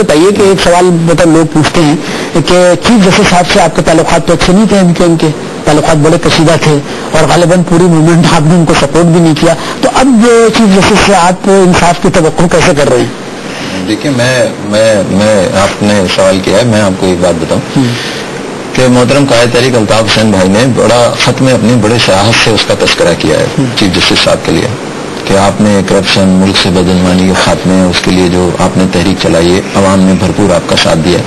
بتائیے کہ ایک سوال مطلب لوگ پوچھتے ہیں کہ چیف جسٹس صاحب سے آپ کے تعلقات تو اچھے نہیں تھے، ان کے تعلقات بڑے کشیدہ تھے اور غالباً پوری موومنٹ آپ نے ان کو سپورٹ بھی نہیں کیا، تو اب چیف جسٹس سے آپ انصاف کی توقع کیسے کر رہے ہیں؟ دیکھیے میں آپ نے سوال کیا ہے، میں آپ کو ایک بات بتاؤں کہ محترم قائد تحریک الطاف حسین بھائی نے بڑا خط میں اپنی بڑے شراحت سے اس کا تذکرہ کیا ہے چیف جسٹس صاحب کے لیے کہ آپ نے کرپشن، ملک سے بدعنوانی کے خاتمے، اس کے لیے جو آپ نے تحریک چلائی ہے، عوام نے بھرپور آپ کا ساتھ دیا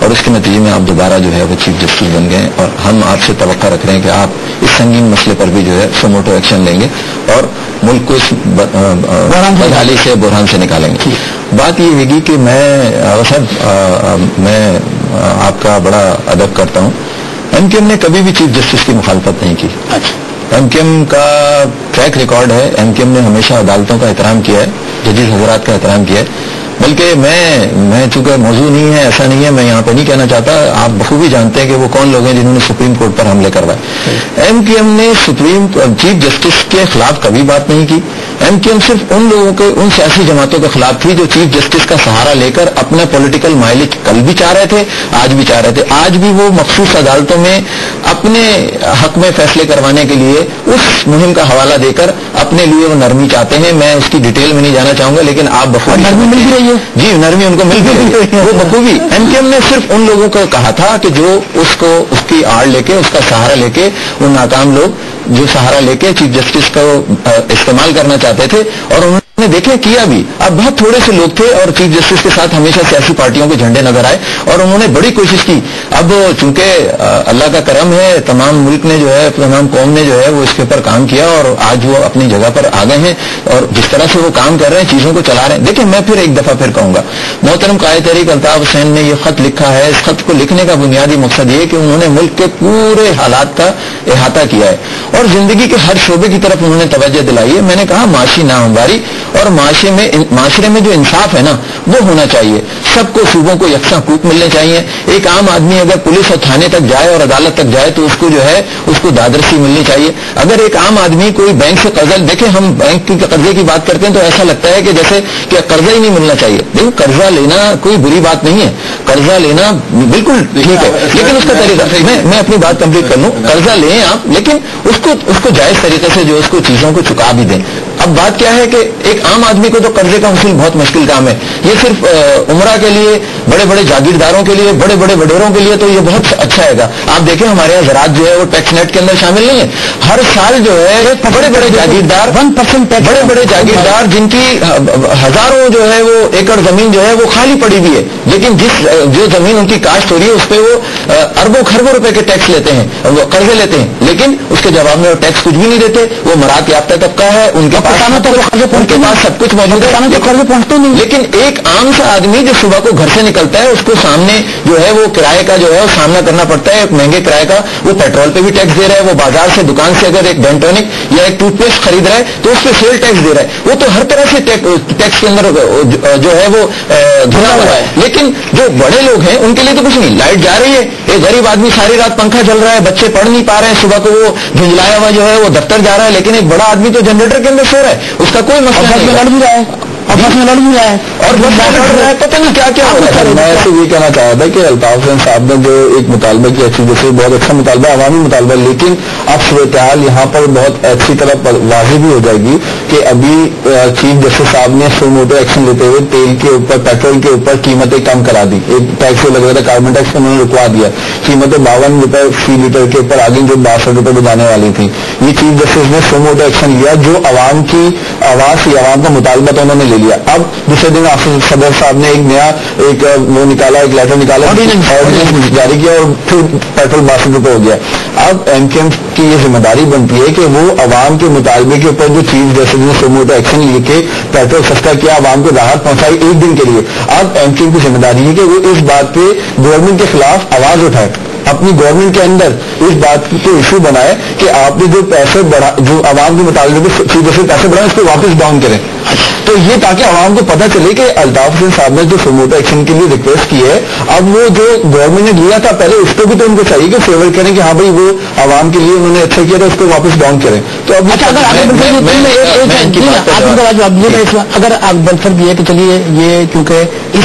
اور اس کے نتیجے میں آپ دوبارہ جو ہے وہ چیف جسٹس بن گئے، اور ہم آپ سے توقع رکھ رہے ہیں کہ آپ اس سنگین مسئلے پر بھی جو ہے سموٹو ایکشن لیں گے اور ملک کو اس بدحالی سے، بحران سے نکالیں گے۔ بات یہ ہوگی کہ میں آپ کا بڑا ادب کرتا ہوں، ایم کیو ایم نے کبھی بھی چیف جسٹس کی مخالفت نہیں کی۔ ایم کیو ایم کا ٹریک ریکارڈ ہے، ایم کیو ایم نے ہمیشہ عدالتوں کا احترام کیا ہے، ججز حضرات کا احترام کیا ہے، بلکہ میں چونکہ موضوع نہیں ہے، ایسا نہیں ہے، میں یہاں پہ نہیں کہنا چاہتا، آپ بخوبی جانتے ہیں کہ وہ کون لوگ ہیں جنہوں نے سپریم کورٹ پر حملے کروائے۔ ایم کیو ایم نے چیف جسٹس کے خلاف کبھی بات نہیں کی۔ ایم کیو ایم صرف ان لوگوں کے، ان سیاسی جماعتوں کے خلاف تھی جو چیف جسٹس کا سہارا لے کر اپنا پولیٹیکل مائلیج کل بھی چاہ رہے تھے، آج بھی چاہ رہے تھے۔ آج بھی وہ مخصوص عدالتوں میں اپنے حق میں فیصلے کروانے کے لیے اس مہم کا حوالہ دے کر اپنے لیے وہ نرمی چاہتے ہیں۔ میں اس کی ڈیٹیل میں نہیں جانا چاہوں گا، لیکن آپ بخوبی نرمی مل رہی ہے، جی نرمی ان کو مل بھی رہی ہے وہ بخوبی۔ ایم کیو ایم نے صرف ان لوگوں کو کہا تھا کہ جو اس کی آڑ لے کے، اس کا سہارا لے کے، وہ ناکام لوگ جو سہارا لے کے چیف جسٹس کو استعمال کرنا چاہتے تھے، اور انہوں نے دیکھیں کیا بھی۔ اب بہت تھوڑے سے لوگ تھے اور چیف جسٹس کے ساتھ ہمیشہ سیاسی پارٹیوں کے جھنڈے نظر آئے اور انہوں نے بڑی کوشش کی۔ اب چونکہ اللہ کا کرم ہے، تمام ملک نے جو ہے، تمام قوم نے جو ہے وہ اس کے اوپر کام کیا اور آج وہ اپنی جگہ پر آ گئے ہیں اور جس طرح سے وہ کام کر رہے ہیں، چیزوں کو چلا رہے ہیں۔ دیکھیں میں پھر ایک دفعہ پھر کہوں گا، محترم قائد تحریک الطاف حسین نے یہ خط لکھا ہے، اس خط کو لکھنے کا بنیادی مقصد یہ کہ انہوں نے ملک کے پورے حالات کا احاطہ کیا ہے اور زندگی کے ہر شعبے کی طرف انہوں نے توجہ دلائی ہے۔ میں نے کہا معاشی ناہمواری اور معاشرے میں جو انصاف ہے نا وہ ہونا چاہیے، سب کو صوبوں کو یکساں حقوق ملنے چاہیے۔ ایک عام آدمی اگر پولیس اور تھانے تک جائے اور عدالت تک جائے تو اس کو جو ہے اس کو دادرسی ملنی چاہیے۔ اگر ایک عام آدمی کوئی بینک سے قرضہ، دیکھیں ہم بینک کے قرضے کی بات کرتے ہیں تو ایسا لگتا ہے کہ جیسے کہ قرضہ ہی نہیں ملنا چاہیے۔ دیکھو قرضہ لینا کوئی بری بات نہیں ہے، قرضہ لینا بالکل ٹھیک ہے، لیکن اس کا طریقہ، میں اپنی بات کمپلیٹ کر لوں، قرضہ لیں آپ لیکن اس کو جائز طریقے سے جو اس کو چیزوں کو چکا بھی دیں۔ اب بات کیا ہے کہ ایک عام آدمی کو تو قرضے کا حصول بہت مشکل کام ہے، یہ صرف عمرہ کے لیے، بڑے بڑے جاگیرداروں کے لیے، بڑے بڑے وڈیروں کے لیے تو یہ بہت اچھا ہے گا۔ آپ دیکھیں ہمارے یہاں زراعت جو ہے وہ ٹیکس نیٹ کے اندر شامل نہیں ہے، ہر سال جو ہے بڑے بڑے جاگیردار 1% بڑے بڑے جاگیردار جن کی ہزاروں جو ہے وہ ایکڑ زمین جو ہے وہ خالی پڑی ہوئی ہے، لیکن جو زمین ان کی کاشت ہو رہی ہے اس پہ وہ اربوں خربوں روپے کے ٹیکس لیتے ہیں، وہ قرضے لیتے ہیں، لیکن اس کے جواب میں وہ ٹیکس کچھ بھی نہیں دیتے۔ وہ مراعات یافتہ طبقہ ہے، ان کے پاس سب کچھ موجود ہے، قرضے پہنچتے نہیں، لیکن ایک عام سا آدمی جو صبح کو گھر سے نکلتا ہے اس کو سامنے جو ہے وہ کرائے کا جو ہے وہ سامنا کرنا پڑتا ہے، ایک مہنگے کرائے کا، وہ پیٹرول پہ بھی ٹیکس دے رہا ہے، وہ بازار سے دکان سے اگر ایک بینٹونک یا ایک ٹوتھ پیسٹ خرید رہا ہے تو اس پہ سیل ٹیکس دے رہا ہے، وہ تو ہر طرح سے ٹیکس کے اندر جو ہے وہ دھنا ہوا ہے۔ لیکن جو بڑے لوگ ہیں ان کے لیے تو کچھ نہیں، لائٹ جا رہی ہے، ایک غریب آدمی ساری رات پنکھا چل رہا ہے، بچے پڑھ نہیں پا رہے ہیں، صبح کو وہ جھنجلایا ہوا جو ہے وہ دفتر جا رہا ہے، لیکن ایک بڑا آدمی تو جنریٹر کے اندر سو رہا ہے، اس کا کوئی مسئلہ نہیں، لڑ بھی رہا ہے اور پتہ نہیں کیا کیا ہو رہا ہے۔ میں ایسے یہ کہنا چاہ رہا تھا کہ الطاف حسین صاحب نے جو ایک مطالبہ کیا چیز جیسے بہت اچھا مطالبہ، عوامی مطالبہ، لیکن اب صورتحال یہاں پر بہت اچھی طرح واضح بھی ہو جائے گی کہ ابھی چیف جسٹس صاحب نے سو موٹو ایکشن لیتے ہوئے تیل کے اوپر، پیٹرول کے اوپر قیمتیں کم کرا دی، ایک ٹیکس لگ رہا تھا کاربن ٹیکس انہوں نے رکوا دیا، قیمتیں 52 روپے فی لیٹر کے اوپر آگے جو 62 روپے بجانے والی تھی۔ یہ چیف جسٹس نے سو موٹو ایکشن لیا، جو عوام کی آواز تھی، عوام کا مطالبہ تو انہوں نے لے لیا۔ اب دوسرے دن صدر صاحب نے ایک نیا وہ نکالا، ایک لیٹر نکالا، آرڈیننس جاری کیا اور پھر پیٹرول 62 روپے ہو گیا۔ اب ایم کیو ایم کی یہ ذمہ داری بنتی ہے کہ وہ عوام کے مطالبے کے اوپر جو چیف جسٹس نے سو موٹو ایکشن لے کے پیٹرول سستا کیا، عوام کو راحت پہنچائی ایک دن کے لیے، اب ایم کیو ایم کی ذمہ داری ہے کہ وہ اس بات پہ گورنمنٹ کے خلاف آواز اٹھائے، اپنی گورنمنٹ کے اندر اس بات کو ایشو بنائے کہ آپ نے جو پیسے بڑھا، جو عوام کے مطالبے پہ چیف جسٹس پیسے بڑھائے اس کو واپس ڈاؤن کریں، تو یہ تاکہ عوام کو پتہ چلے کہ الطاف حسین صاحب نے جو سو موٹو ایکشن کے لیے ریکویسٹ کی ہے، اب وہ جو گورنمنٹ نے لیا تھا پہلے اس کو بھی تو ان کو چاہیے کہ فیور کریں کہ ہاں بھائی وہ عوام کے لیے انہوں نے اچھا کیا تھا، اس کو واپس ڈاؤن کریں۔ تو اب اگر آپ بنفر بھی ہے کہ چلیے یہ کیونکہ اس